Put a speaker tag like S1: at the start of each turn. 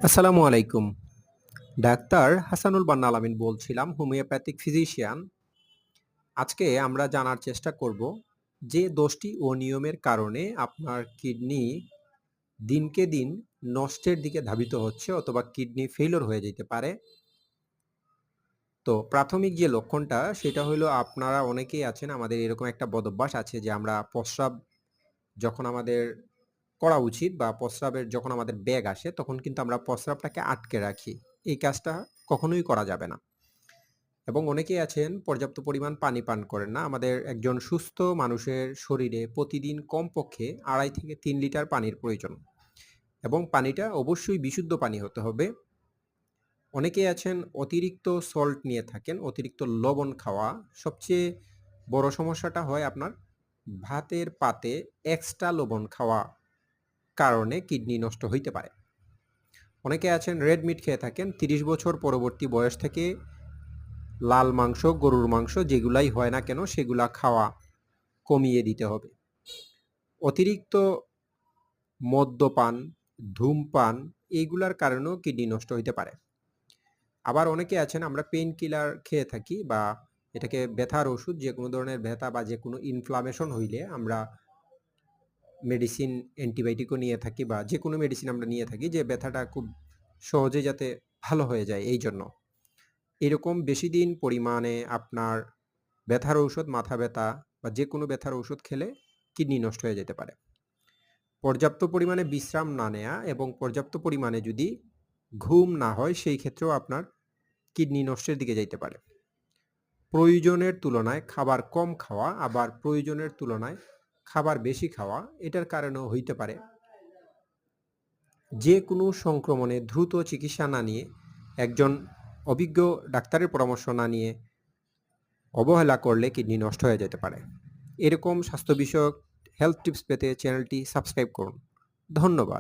S1: আসসালামু আলাইকুম। ডাক্তার হাসানুল বান্না আলামিন বলছিলাম, হোমিওপ্যাথিক ফিজিশিয়ান। আজকে আমরা জানার চেষ্টা করব যে দোষটি অনিয়মের কারণে আপনার কিডনি দিনকে দিন নষ্টের দিকে ধাবিত হচ্ছে অথবা কিডনি ফেইলিউর হয়ে যেতে পারে। তো প্রাথমিক যে লক্ষণটা সেটা হলো, আপনারা অনেকেই আছেন, আমাদের এরকম একটা বদভ্যাস আছে যে আমরা প্রস্রাব যখন আমাদের করা উচিত বা প্রস্রাবের যখন আমাদের ব্যাগ আসে তখন কিন্তু আমরা প্রস্রাবটাকে আটকে রাখি। এই কাজটা কখনোই করা যাবে না। এবং অনেকেই আছেন পর্যাপ্ত পরিমাণ পানি পান করেন না। আমাদের একজন সুস্থ মানুষের শরীরে প্রতিদিন কমপক্ষে ২.৫ থেকে ৩ লিটার পানির প্রয়োজন, এবং পানিটা অবশ্যই বিশুদ্ধ পানি হতে হবে। অনেকেই আছেন অতিরিক্ত সল্ট নিয়ে থাকেন, অতিরিক্ত লবণ খাওয়া। সবচেয়ে বড় সমস্যাটা হয় আপনার ভাতের পাতে এক্সট্রা লবণ খাওয়া কারণে কিডনি নষ্ট হইতে পারে। অনেকে আছেন রেড মিট খেয়ে থাকেন। ৩০ বছর পরবর্তী বয়স থেকে লাল মাংস, গরুর মাংস যেগুলাই হয় না কেন সেগুলা খাওয়া কমিয়ে দিতে হবে। অতিরিক্ত মদ্যপান, ধূমপান এইগুলার কারণেও কিডনি নষ্ট হইতে পারে। আবার অনেকে আছেন আমরা পেইন কিলার খেয়ে থাকি, বা এটাকে ব্যথার ওষুধ, যেকোনো ধরনের ব্যথা বা যেকোনো ইনফ্লামেশন হইলে আমরা মেডিসিন, অ্যান্টিবায়োটিকও নিয়ে থাকি, বা যেকোনো মেডিসিন আমরা নিয়ে থাকি যে ব্যথাটা খুব সহজে যাতে ভালো হয়ে যায় এইজন্য। এরকম বেশি দিন পরিমাণে আপনার ব্যথার ঔষধ, মাথা ব্যথা বা যেকোনো ব্যথার ওষুধ খেলে কিডনি নষ্ট হয়ে যেতে পারে। পর্যাপ্ত পরিমাণে বিশ্রাম না নেয়া এবং পর্যাপ্ত পরিমাণে যদি ঘুম না হয় সেই ক্ষেত্রেও আপনার কিডনি নষ্টের দিকে যাইতে পারে। প্রয়োজনের তুলনায় খাবার কম খাওয়া, আবার প্রয়োজনের তুলনায় খাবার বেশি খাওয়া, এটার কারণেও হইতে পারে। যে কোনো সংক্রমণে দ্রুত চিকিৎসা না নিয়ে, একজন অভিজ্ঞ ডাক্তারের পরামর্শ না নিয়ে অবহেলা করলে কিডনি নষ্ট হয়ে যেতে পারে। এরকম স্বাস্থ্য বিষয়ক হেলথ টিপস পেতে চ্যানেলটি সাবস্ক্রাইব করুন। ধন্যবাদ।